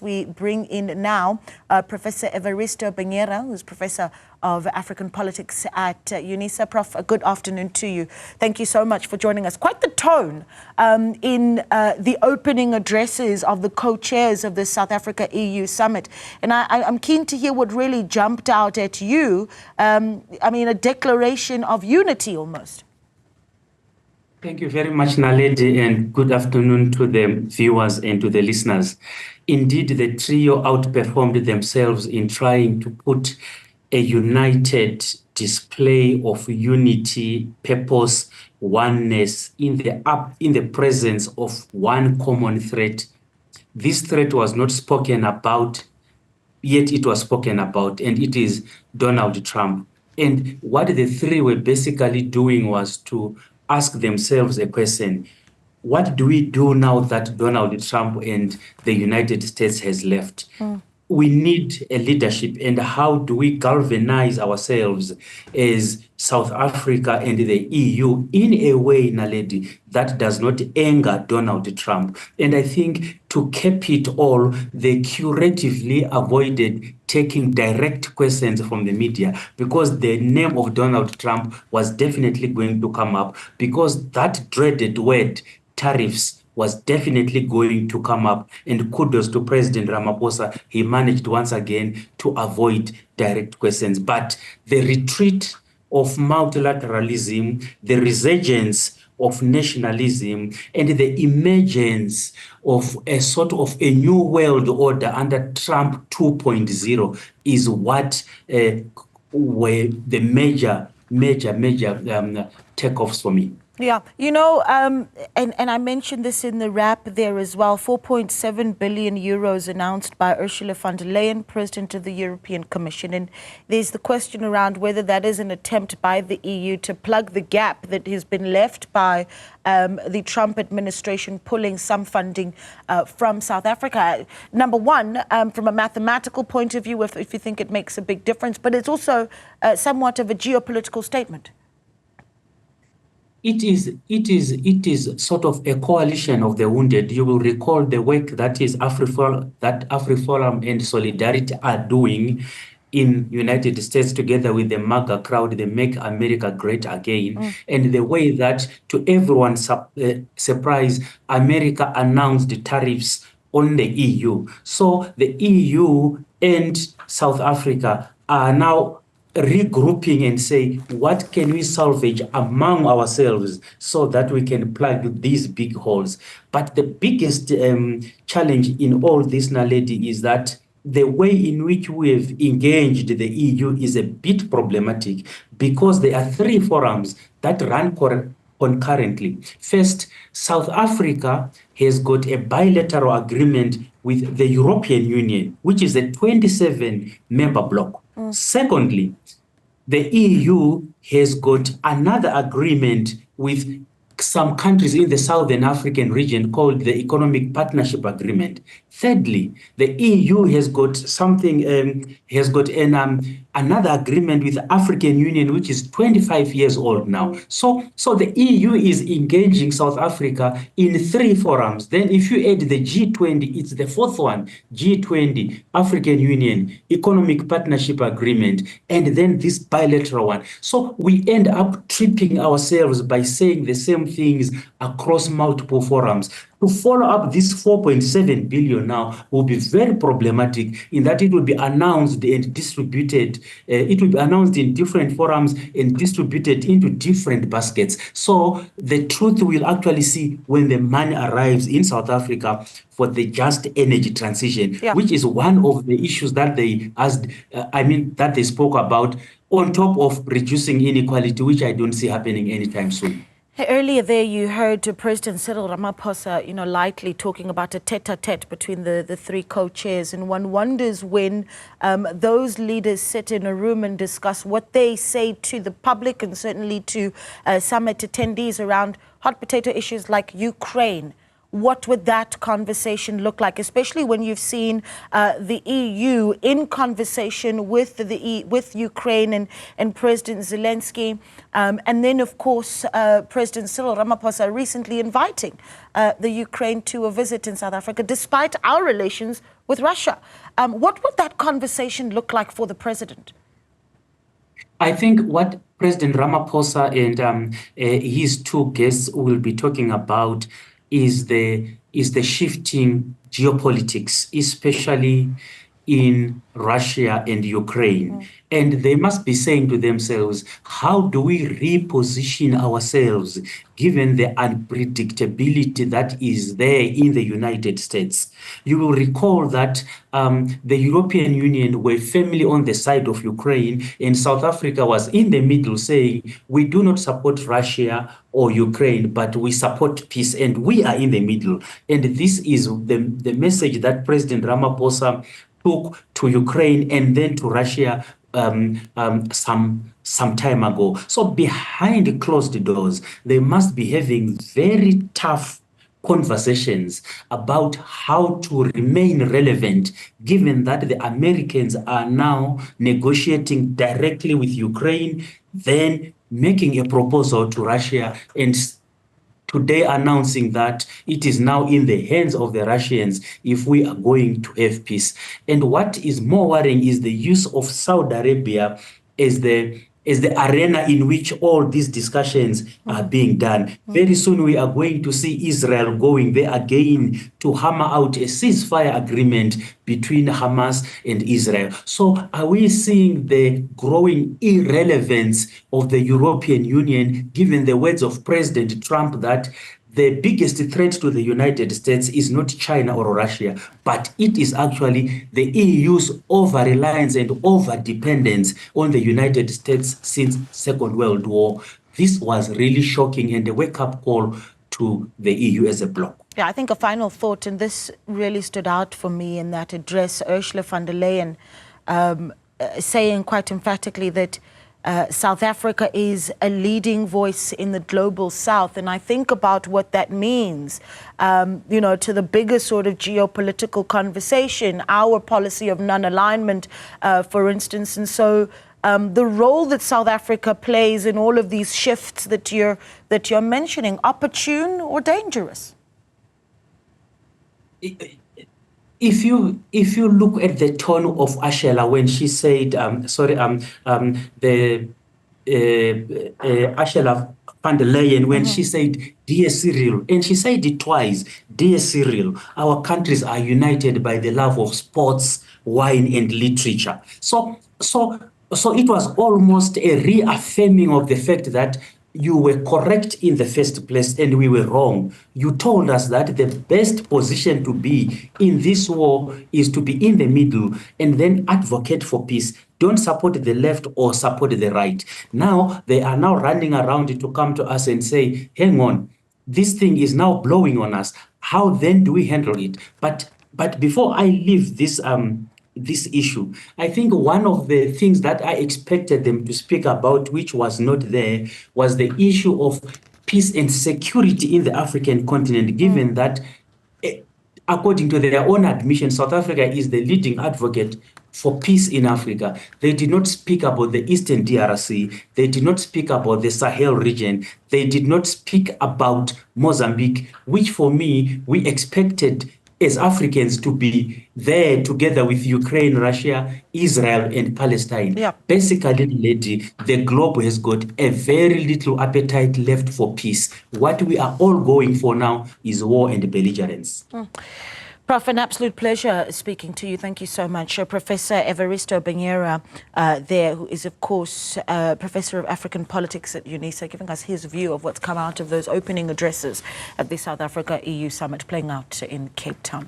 We bring in now Professor Everisto Benyera, who's Professor of African Politics at Unisa. Prof, a good afternoon to you. Thank you so much for joining us. Quite the tone in the opening addresses of the co-chairs of the South Africa EU summit. And I'm keen to hear what really jumped out at you. I mean, a declaration of unity almost. Thank you very much, Naledi, and good afternoon to the viewers and to the listeners. Indeed, the trio outperformed themselves in trying to put a united display of unity, purpose, oneness in the presence of one common threat. This threat was not spoken about, yet it was spoken about, and it is Donald Trump. And what the three were basically doing was to ask themselves a question: what do we do now that Donald Trump and the United States has left? We need a leadership, and how do we galvanize ourselves as South Africa and the EU in a way, Naledi, that does not anger Donald Trump? And I think to cap it all, they curatively avoided taking direct questions from the media, because the name of Donald Trump was definitely going to come up, because that dreaded word, tariffs, was definitely going to come up. And kudos to President Ramaphosa. He managed once again to avoid direct questions. But the retreat of multilateralism, the resurgence of nationalism, and the emergence of a sort of a new world order under Trump 2.0 is what were the major takeoffs for me. Yeah, you know, and I mentioned this in the wrap there as well, 4.7 billion euros announced by Ursula von der Leyen, President of the European Commission. And there's the question around whether that is an attempt by the EU to plug the gap that has been left by the Trump administration pulling some funding from South Africa. Number one, from a mathematical point of view, if you think it makes a big difference, but it's also somewhat of a geopolitical statement. It is sort of a coalition of the wounded. You will recall the work that AfriForum and Solidarity are doing in United States together with the MAGA crowd, the Make America Great Again, and the way that, to everyone's surprise, America announced the tariffs on the EU. So the EU and South Africa are now regrouping and say, what can we salvage among ourselves so that we can plug these big holes? But the biggest challenge in all this, Naledi, is that the way in which we have engaged the EU is a bit problematic, because there are three forums that run concurrently. First, South Africa has got a bilateral agreement with the European Union, which is a 27-member bloc. Secondly, the EU has got another agreement with some countries in the Southern African region called the Economic Partnership Agreement. Thirdly, the EU has got another agreement with the African Union, which is 25 years old now. So the EU is engaging South Africa in three forums. Then if you add the G20, it's the fourth one, G20, African Union, Economic Partnership Agreement, and then this bilateral one. So we end up tripping ourselves by saying the same things across multiple forums. To follow up this 4.7 billion now will be very problematic, in that it will be announced and distributed. It will be announced in different forums and distributed into different baskets. So the truth we'll actually see when the money arrives in South Africa for the just energy transition, which is one of the issues that they that they spoke about, on top of reducing inequality, which I don't see happening anytime soon. Earlier there, you heard President Cyril Ramaphosa, lightly talking about a tete-a-tete between the three co-chairs. And one wonders when those leaders sit in a room and discuss what they say to the public and certainly to summit attendees around hot potato issues like Ukraine. What would that conversation look like, especially when you've seen the EU in conversation with Ukraine and President Zelensky, and then, of course, President Cyril Ramaphosa recently inviting the Ukraine to a visit in South Africa, despite our relations with Russia. What would that conversation look like for the president? I think what President Ramaphosa and his two guests will be talking about is the shifting geopolitics, especially in Russia and Ukraine. And they must be saying to themselves, how do we reposition ourselves given the unpredictability that is there in the United States? You will recall that the European Union were firmly on the side of Ukraine, and South Africa was in the middle saying, we do not support Russia or Ukraine, but we support peace, and we are in the middle. And this is the message that President Ramaphosa took to Ukraine and then to Russia some time ago. So behind closed doors, they must be having very tough conversations about how to remain relevant, given that the Americans are now negotiating directly with Ukraine, then making a proposal to Russia, and today announcing that it is now in the hands of the Russians if we are going to have peace. And what is more worrying is the use of Saudi Arabia as the arena in which all these discussions are being done. Very soon we are going to see Israel going there again to hammer out a ceasefire agreement between Hamas and Israel. So are we seeing the growing irrelevance of the European Union, given the words of President Trump that the biggest threat to the United States is not China or Russia, but it is actually the EU's over-reliance and over-dependence on the United States since Second World War. This was really shocking and a wake-up call to the EU as a bloc. Yeah, I think a final thought, and this really stood out for me in that address, Ursula von der Leyen saying quite emphatically that South Africa is a leading voice in the global South. And I think about what that means, you know, to the bigger sort of geopolitical conversation, our policy of non-alignment, for instance. And so the role that South Africa plays in all of these shifts that you're mentioning, opportune or dangerous? If you look at the tone of Ursula when she said, Ursula von der Leyen, when she said, "Dear Cyril," and she said it twice, "Dear Cyril, our countries are united by the love of sports, wine, and literature." So it was almost a reaffirming of the fact that you were correct in the first place and we were wrong. You told us that the best position to be in this war is to be in the middle and then advocate for peace. Don't support the left or support the right. Now, they are now running around to come to us and say, hang on, this thing is now blowing on us. How then do we handle it? But before I leave this issue, I think one of the things that I expected them to speak about, which was not there, was the issue of peace and security in the African continent, given that, according to their own admission, South Africa is the leading advocate for peace in Africa. They did not speak about the Eastern DRC. They did not speak about the Sahel region. They did not speak about Mozambique, which for me, we expected as Africans to be there together with Ukraine, Russia, Israel, and Palestine. Yeah. Basically, lady, the globe has got a very little appetite left for peace. What we are all going for now is war and belligerence. Prof, an absolute pleasure speaking to you. Thank you so much. Professor Everisto Benyera there, who is, of course, Professor of African Politics at Unisa, giving us his view of what's come out of those opening addresses at the South Africa EU Summit playing out in Cape Town.